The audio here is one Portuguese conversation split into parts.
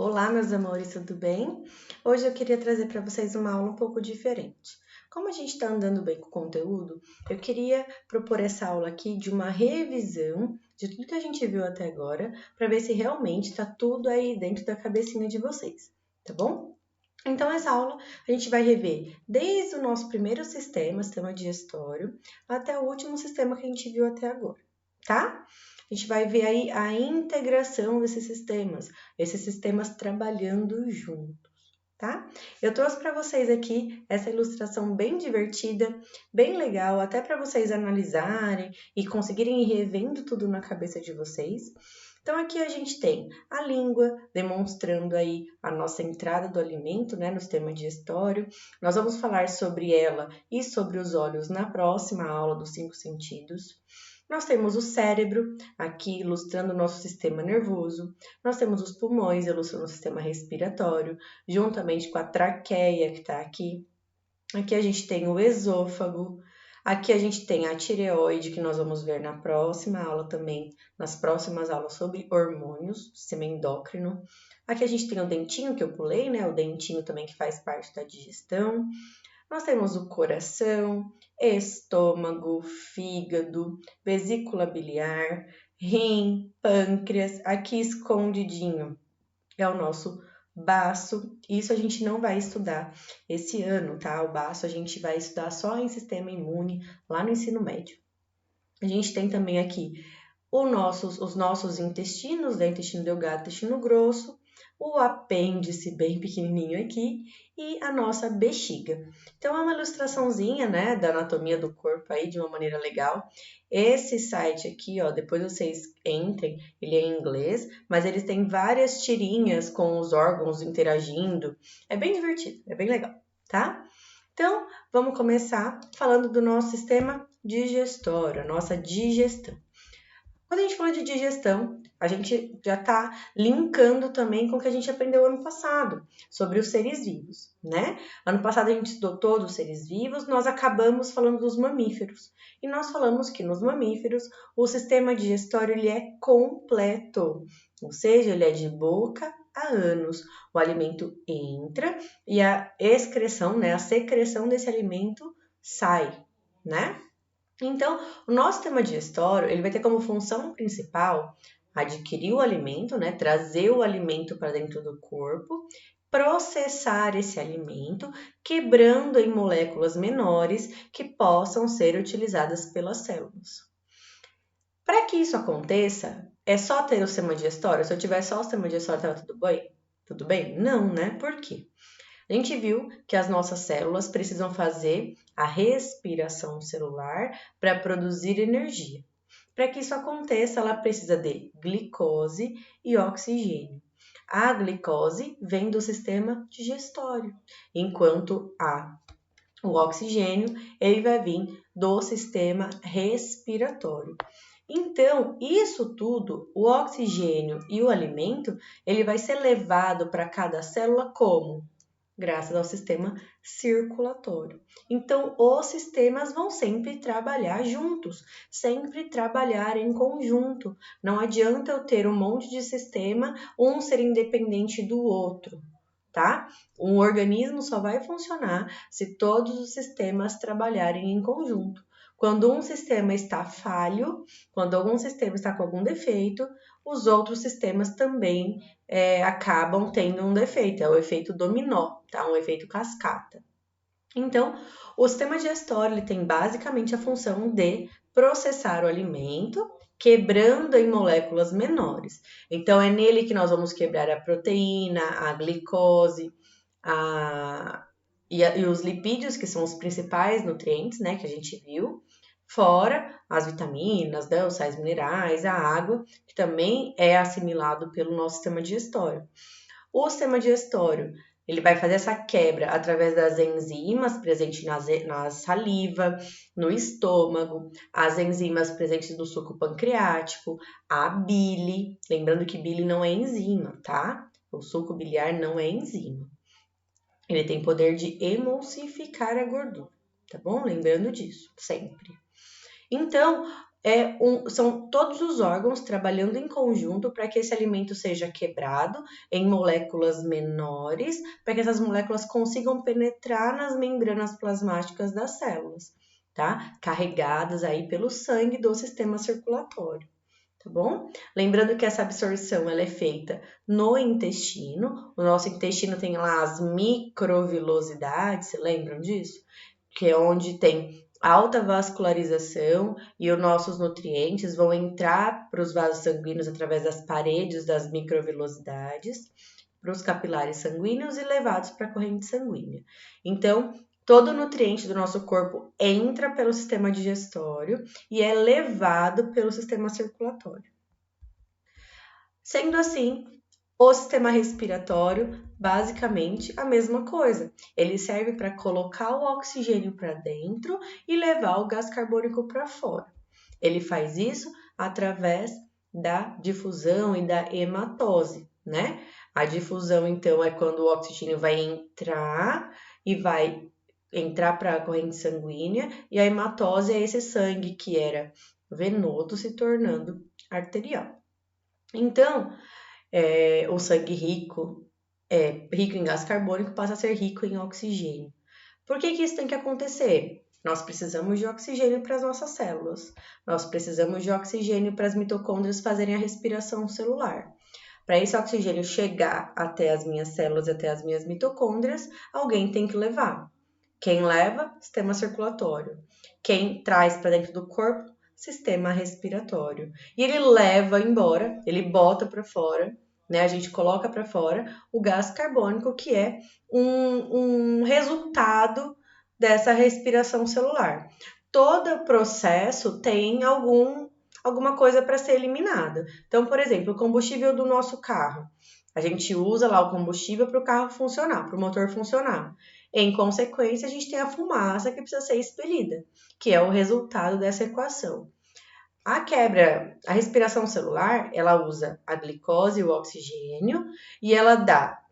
Olá, meus amores, tudo bem? Hoje eu queria trazer para vocês uma aula um pouco diferente. Como a gente está andando bem com o conteúdo, eu queria propor essa aula aqui de uma revisão de tudo que a gente viu até agora, para ver se realmente está tudo aí dentro da cabecinha de vocês, tá bom? Então, essa aula a gente vai rever desde o nosso primeiro sistema digestório, até o último sistema que a gente viu até agora, tá? A gente vai ver aí a integração esses sistemas trabalhando juntos, tá? Eu trouxe para vocês aqui essa ilustração bem divertida, bem legal, até para vocês analisarem e conseguirem ir revendo tudo na cabeça de vocês. Então, aqui a gente tem a língua, demonstrando aí a nossa entrada do alimento, né, no sistema digestório. Nós vamos falar sobre ela e sobre os olhos na próxima aula dos 5 sentidos. Nós temos o cérebro, aqui ilustrando o nosso sistema nervoso. Nós temos os pulmões, ilustrando o sistema respiratório, juntamente com a traqueia, que está aqui. Aqui a gente tem o esôfago. Aqui a gente tem a tireoide, que nós vamos ver na próxima aula também, nas próximas aulas sobre hormônios, sistema endócrino. Aqui a gente tem o dentinho, que eu pulei, né? O dentinho também que faz parte da digestão. Nós temos o coração, estômago, fígado, vesícula biliar, rim, pâncreas, aqui escondidinho é o nosso baço. Isso a gente não vai estudar esse ano, tá? O baço a gente vai estudar só em sistema imune, lá no ensino médio. A gente tem também aqui os nossos intestinos, né? Intestino delgado, intestino grosso, o apêndice bem pequenininho aqui e a nossa bexiga. Então é uma ilustraçãozinha, né, da anatomia do corpo aí de uma maneira legal. Esse site aqui, ó, depois vocês entrem, ele é em inglês, mas eles têm várias tirinhas com os órgãos interagindo. É bem divertido, é bem legal, tá? Então, vamos começar falando do nosso sistema digestório, a nossa digestão. Quando a gente fala de digestão, a gente já está linkando também com o que a gente aprendeu ano passado, sobre os seres vivos, né? Ano passado a gente estudou todos os seres vivos, nós acabamos falando dos mamíferos. E nós falamos que nos mamíferos o sistema digestório ele é completo, ou seja, ele é de boca a ânus. O alimento entra e a excreção, né, a secreção desse alimento sai, né? Então, o nosso sistema digestório, ele vai ter como função principal adquirir o alimento, né, trazer o alimento para dentro do corpo, processar esse alimento, quebrando em moléculas menores que possam ser utilizadas pelas células. Para que isso aconteça, é só ter o sistema digestório? Se eu tiver só o sistema digestório, estava tudo bem? Tudo bem? Não, né? Por quê? A gente viu que as nossas células precisam fazer a respiração celular para produzir energia. Para que isso aconteça, ela precisa de glicose e oxigênio. A glicose vem do sistema digestório, enquanto o oxigênio ele vai vir do sistema respiratório. Então, isso tudo, o oxigênio e o alimento, ele vai ser levado para cada célula como? Graças ao sistema circulatório. Então, os sistemas vão sempre trabalhar juntos, sempre trabalhar em conjunto. Não adianta eu ter um monte de sistema, um ser independente do outro, tá? Um organismo só vai funcionar se todos os sistemas trabalharem em conjunto. Quando um sistema está falho, quando algum sistema está com algum defeito, os outros sistemas também acabam tendo um defeito, é o efeito dominó, tá? Um efeito cascata. Então, o sistema digestório ele tem basicamente a função de processar o alimento, quebrando em moléculas menores. Então, é nele que nós vamos quebrar a proteína, a glicose, e os lipídios, que são os principais nutrientes, né, que a gente viu, fora as vitaminas, né, os sais minerais, a água, que também é assimilado pelo nosso sistema digestório. O sistema digestório, ele vai fazer essa quebra através das enzimas presentes na saliva, no estômago, as enzimas presentes no suco pancreático, a bile, lembrando que bile não é enzima, tá? O suco biliar não é enzima. Ele tem poder de emulsificar a gordura, tá bom? Lembrando disso, sempre. Então, são todos os órgãos trabalhando em conjunto para que esse alimento seja quebrado em moléculas menores, para que essas moléculas consigam penetrar nas membranas plasmáticas das células, tá? Carregadas aí pelo sangue do sistema circulatório. Tá bom? Lembrando que essa absorção ela é feita no intestino. O nosso intestino tem lá as microvilosidades, se lembram disso? Que é onde tem alta vascularização e os nossos nutrientes vão entrar para os vasos sanguíneos através das paredes das microvilosidades, para os capilares sanguíneos e levados para a corrente sanguínea. Então, todo nutriente do nosso corpo entra pelo sistema digestório e é levado pelo sistema circulatório. Sendo assim, o sistema respiratório, basicamente, a mesma coisa. Ele serve para colocar o oxigênio para dentro e levar o gás carbônico para fora. Ele faz isso através da difusão e da hematose, né? A difusão, então, é quando o oxigênio vai entrar e vai entrar para a corrente sanguínea, e a hematose é esse sangue que era venoso se tornando arterial. Então, o sangue rico em gás carbônico passa a ser rico em oxigênio. Por que isso tem que acontecer? Nós precisamos de oxigênio para as nossas células. Nós precisamos de oxigênio para as mitocôndrias fazerem a respiração celular. Para esse oxigênio chegar até as minhas células, até as minhas mitocôndrias, alguém tem que levar. Quem leva? Sistema circulatório. Quem traz para dentro do corpo? Sistema respiratório. E ele leva embora, ele bota para fora, né? A gente coloca para fora o gás carbônico, que é um resultado dessa respiração celular. Todo processo tem alguma coisa para ser eliminada. Então, por exemplo, o combustível do nosso carro. A gente usa lá o combustível para o carro funcionar, para o motor funcionar. Em consequência, a gente tem a fumaça que precisa ser expelida, que é o resultado dessa equação. A respiração celular, ela usa a glicose e o oxigênio e ela dá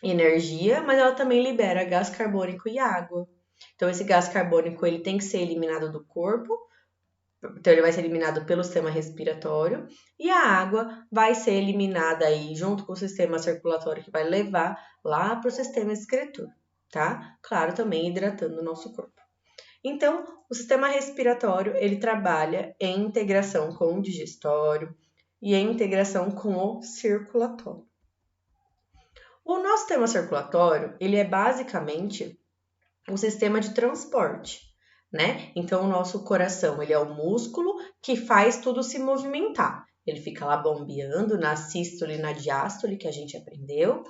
energia, mas ela também libera gás carbônico e água. Então, esse gás carbônico ele tem que ser eliminado do corpo, então ele vai ser eliminado pelo sistema respiratório e a água vai ser eliminada aí junto com o sistema circulatório que vai levar lá para o sistema excretor, tá? Claro, também hidratando o nosso corpo. Então, o sistema respiratório, ele trabalha em integração com o digestório e em integração com o circulatório. O nosso sistema circulatório, ele é basicamente um sistema de transporte, né? Então, o nosso coração, ele é o músculo que faz tudo se movimentar. Ele fica lá bombeando na sístole e na diástole, que a gente aprendeu.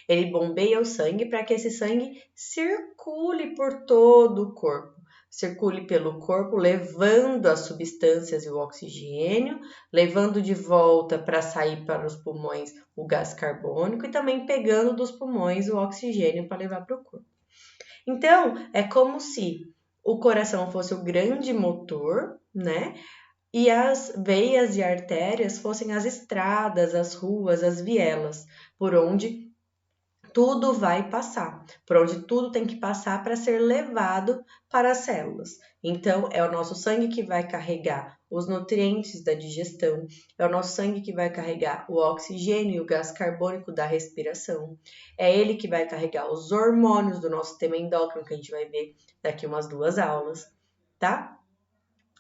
Ele bombeia o sangue para que esse sangue circule por todo o corpo. Circule pelo corpo, levando as substâncias e o oxigênio, levando de volta para sair para os pulmões o gás carbônico e também pegando dos pulmões o oxigênio para levar para o corpo. Então, é como se o coração fosse o grande motor, né? E as veias e artérias fossem as estradas, as ruas, as vielas, por onde tudo vai passar, por onde tudo tem que passar para ser levado para as células. Então, é o nosso sangue que vai carregar os nutrientes da digestão, é o nosso sangue que vai carregar o oxigênio e o gás carbônico da respiração, é ele que vai carregar os hormônios do nosso sistema endócrino, que a gente vai ver daqui umas 2 aulas, tá?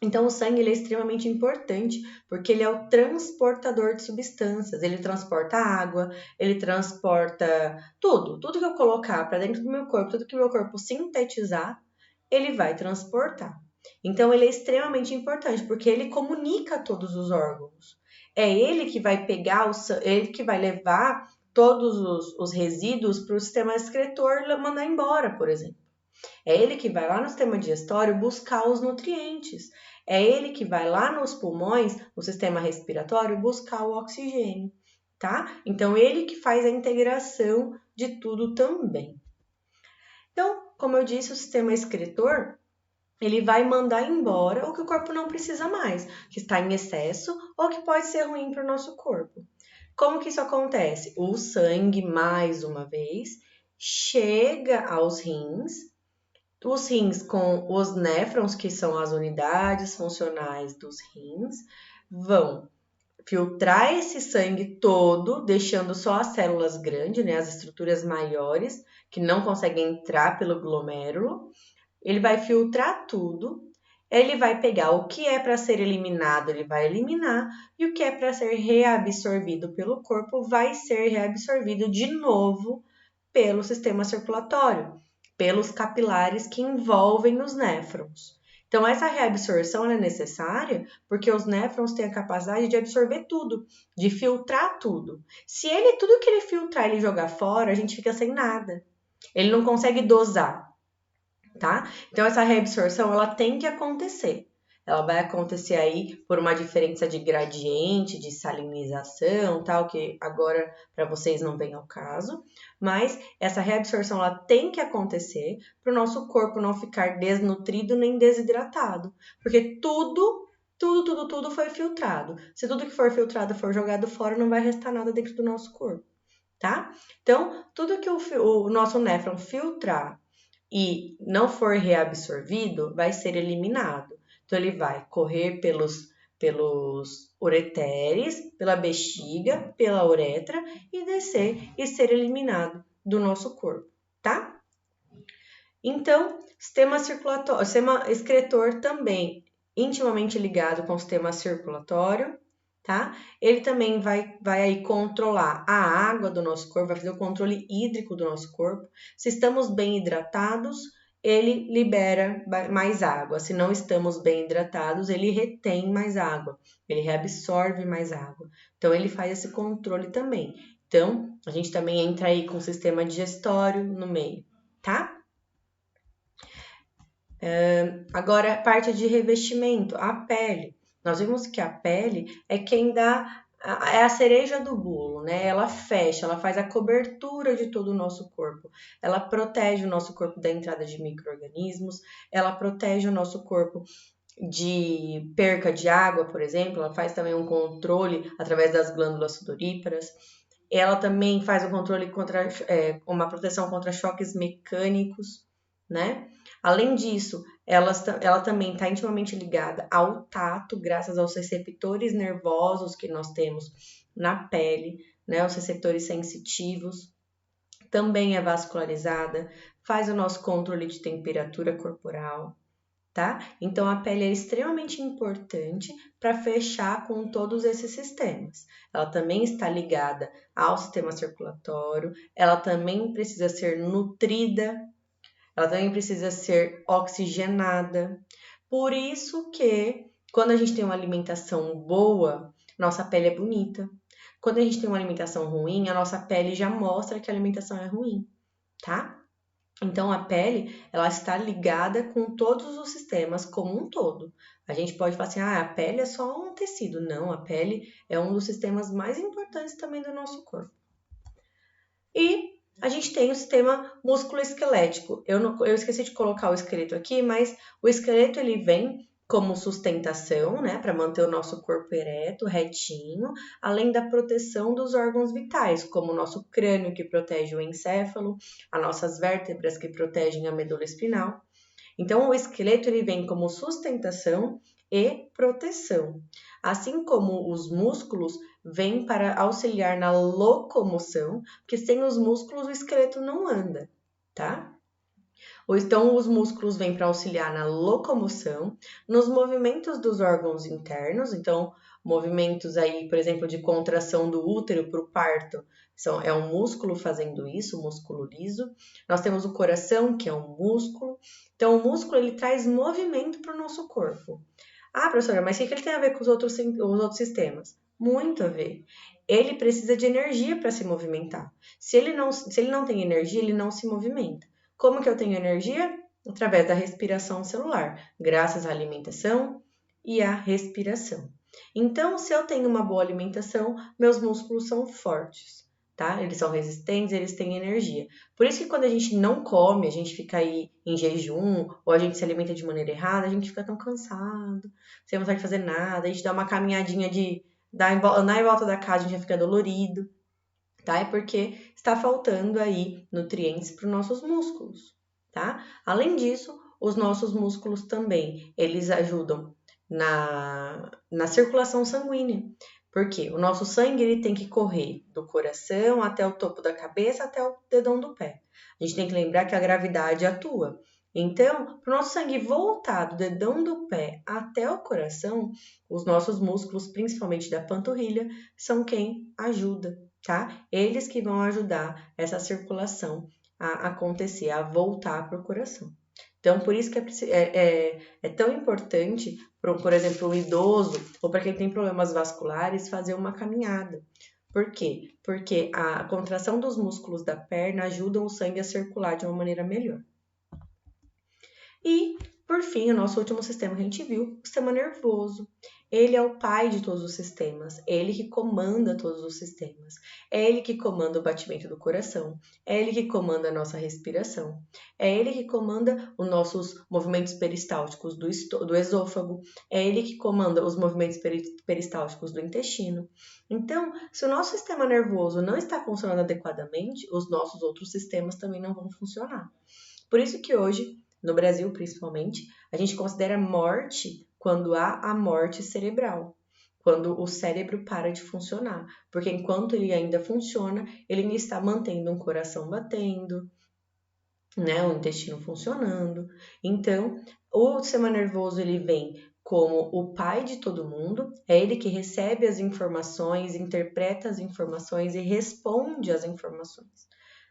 Então, o sangue ele é extremamente importante porque ele é o transportador de substâncias. Ele transporta água, ele transporta tudo que eu colocar para dentro do meu corpo, tudo que o meu corpo sintetizar, ele vai transportar. Então, ele é extremamente importante porque ele comunica todos os órgãos. É ele que vai pegar, ele que vai levar todos os resíduos para o sistema excretor e mandar embora, por exemplo. É ele que vai lá no sistema digestório buscar os nutrientes. É ele que vai lá nos pulmões, no sistema respiratório, buscar o oxigênio, tá? Então, ele que faz a integração de tudo também. Então, como eu disse, o sistema excretor, ele vai mandar embora o que o corpo não precisa mais, que está em excesso ou que pode ser ruim para o nosso corpo. Como que isso acontece? O sangue, mais uma vez, chega aos rins, Os rins com os néfrons, que são as unidades funcionais dos rins, vão filtrar esse sangue todo, deixando só as células grandes, né, as estruturas maiores, que não conseguem entrar pelo glomérulo. Ele vai filtrar tudo, ele vai pegar o que é para ser eliminado, ele vai eliminar, e o que é para ser reabsorvido pelo corpo vai ser reabsorvido de novo pelo sistema circulatório, pelos capilares que envolvem os néfrons. Então, essa reabsorção é necessária porque os néfrons têm a capacidade de absorver tudo, de filtrar tudo. Se tudo que ele filtrar, ele jogar fora, a gente fica sem nada. Ele não consegue dosar, tá? Então, essa reabsorção, ela tem que acontecer. Ela vai acontecer aí por uma diferença de gradiente, de salinização, tal, que agora para vocês não vem ao caso. Mas essa reabsorção, ela tem que acontecer para o nosso corpo não ficar desnutrido nem desidratado. Porque tudo foi filtrado. Se tudo que for filtrado for jogado fora, não vai restar nada dentro do nosso corpo, tá? Então, tudo que o nosso néfron filtrar e não for reabsorvido, vai ser eliminado. Então, ele vai correr pelos ureteres, pela bexiga, pela uretra e descer e ser eliminado do nosso corpo, tá? Então, sistema circulatório, sistema excretor também intimamente ligado com o sistema circulatório, tá? Ele também vai aí controlar a água do nosso corpo, vai fazer o controle hídrico do nosso corpo. Se estamos bem hidratados, ele libera mais água. Se não estamos bem hidratados, ele retém mais água, ele reabsorve mais água. Então, ele faz esse controle também. Então, a gente também entra aí com o sistema digestório no meio, tá? Agora, parte de revestimento, a pele. Nós vimos que a pele é quem é a cereja do bolo, né? Ela fecha, ela faz a cobertura de todo o nosso corpo. Ela protege o nosso corpo da entrada de micro-organismos, ela protege o nosso corpo de perca de água, por exemplo. Ela faz também um controle através das glândulas sudoríparas. Ela também faz um controle contra uma proteção contra choques mecânicos, né? Além disso, ela também está intimamente ligada ao tato, graças aos receptores nervosos que nós temos na pele, né? Os receptores sensitivos. Também é vascularizada, faz o nosso controle de temperatura corporal, tá? Então, a pele é extremamente importante para fechar com todos esses sistemas. Ela também está ligada ao sistema circulatório, ela também precisa ser nutrida, ela também precisa ser oxigenada. Por isso que, quando a gente tem uma alimentação boa, nossa pele é bonita. Quando a gente tem uma alimentação ruim, a nossa pele já mostra que a alimentação é ruim, tá? Então, a pele, ela está ligada com todos os sistemas como um todo. A gente pode falar assim, a pele é só um tecido. Não, a pele é um dos sistemas mais importantes também do nosso corpo. E a gente tem o sistema músculo-esquelético. Eu esqueci de colocar o esqueleto aqui, mas o esqueleto, ele vem como sustentação, né, para manter o nosso corpo ereto, retinho, além da proteção dos órgãos vitais, como o nosso crânio, que protege o encéfalo, as nossas vértebras, que protegem a medula espinal. Então, o esqueleto, ele vem como sustentação e proteção, assim como os músculos vêm para auxiliar na locomoção, porque sem os músculos o esqueleto não anda, tá? Ou então os músculos vêm para auxiliar na locomoção, nos movimentos dos órgãos internos, então movimentos aí, por exemplo, de contração do útero para o parto, é um músculo fazendo isso, o músculo liso. Nós temos o coração, que é um músculo. Então o músculo, ele traz movimento para o nosso corpo. Ah, professora, mas o que ele tem a ver com os outros sistemas? Muito a ver. Ele precisa de energia para se movimentar. Se ele não tem energia, ele não se movimenta. Como que eu tenho energia? Através da respiração celular, graças à alimentação e à respiração. Então, se eu tenho uma boa alimentação, meus músculos são fortes, tá? Eles são resistentes, eles têm energia. Por isso que quando a gente não come, a gente fica aí em jejum, ou a gente se alimenta de maneira errada, a gente fica tão cansado, sem vontade de fazer nada, a gente dá uma caminhadinha andar em volta da casa, a gente já fica dolorido, tá? É porque está faltando aí nutrientes para os nossos músculos. tá? Além disso, os nossos músculos também, eles ajudam na circulação sanguínea. Porque o nosso sangue ele tem que correr do coração até o topo da cabeça, até o dedão do pé. A gente tem que lembrar que a gravidade atua. Então, para o nosso sangue voltar do dedão do pé até o coração, os nossos músculos, principalmente da panturrilha, são quem ajuda, tá? Eles que vão ajudar essa circulação a acontecer, a voltar para o coração. Então, por isso que é tão importante, por exemplo, um idoso ou para quem tem problemas vasculares, fazer uma caminhada. Por quê? Porque a contração dos músculos da perna ajuda o sangue a circular de uma maneira melhor. E, por fim, o nosso último sistema que a gente viu, o sistema nervoso. Ele é o pai de todos os sistemas, é ele que comanda todos os sistemas, é ele que comanda o batimento do coração, é ele que comanda a nossa respiração, é ele que comanda os nossos movimentos peristálticos do esôfago, é ele que comanda os movimentos peristálticos do intestino. Então, se o nosso sistema nervoso não está funcionando adequadamente, os nossos outros sistemas também não vão funcionar. Por isso que hoje, no Brasil principalmente, a gente considera morte quando há a morte cerebral, quando o cérebro para de funcionar, porque enquanto ele ainda funciona, ele ainda está mantendo um coração batendo, né, o intestino funcionando. Então, o sistema nervoso ele vem como o pai de todo mundo, é ele que recebe as informações, interpreta as informações e responde às informações.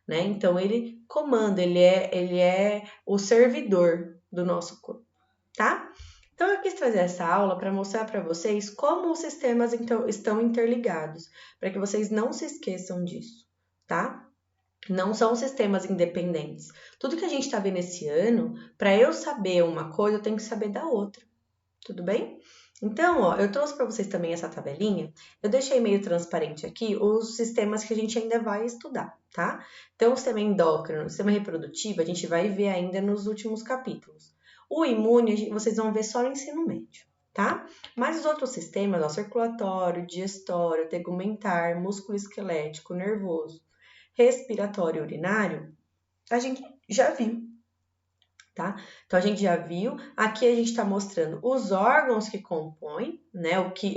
Né? Então, ele comanda, ele é o servidor do nosso corpo, tá? Então, eu quis trazer essa aula para mostrar para vocês como os sistemas estão interligados, para que vocês não se esqueçam disso, tá? Não são sistemas independentes. Tudo que a gente está vendo esse ano, para eu saber uma coisa, eu tenho que saber da outra, tudo bem? Então, ó, eu trouxe para vocês também essa tabelinha. Eu deixei meio transparente aqui os sistemas que a gente ainda vai estudar, tá? Então, o sistema endócrino, o sistema reprodutivo, a gente vai ver ainda nos últimos capítulos. O imune, vocês vão ver só no ensino médio, tá? Mas os outros sistemas, ó, circulatório, digestório, tegumentar, músculo-esquelético, nervoso, respiratório e urinário, a gente já viu. Tá? Então, a gente já viu, aqui a gente está mostrando os órgãos que compõem, né,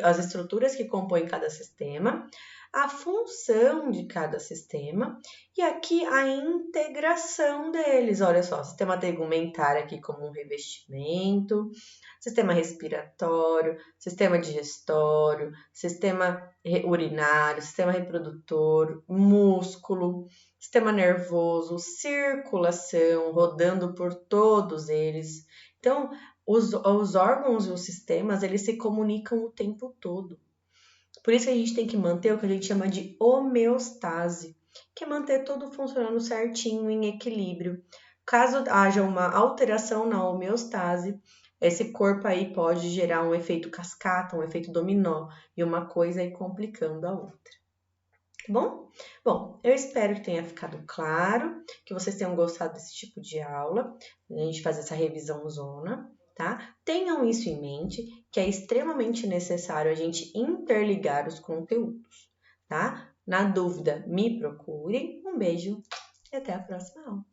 as estruturas que compõem cada sistema, a função de cada sistema e aqui a integração deles. Olha só, sistema tegumentar aqui como um revestimento, sistema respiratório, sistema digestório, sistema urinário, sistema reprodutor, músculo, sistema nervoso, circulação, rodando por todos eles. Então, os órgãos e os sistemas, eles se comunicam o tempo todo. Por isso que a gente tem que manter o que a gente chama de homeostase, que é manter tudo funcionando certinho, em equilíbrio. Caso haja uma alteração na homeostase, esse corpo aí pode gerar um efeito cascata, um efeito dominó, e uma coisa aí complicando a outra. Tá bom? Bom, eu espero que tenha ficado claro, que vocês tenham gostado desse tipo de aula, a gente faz essa revisão zona, tá? Tenham isso em mente, que é extremamente necessário a gente interligar os conteúdos, tá? Na dúvida, me procurem. Um beijo e até a próxima aula.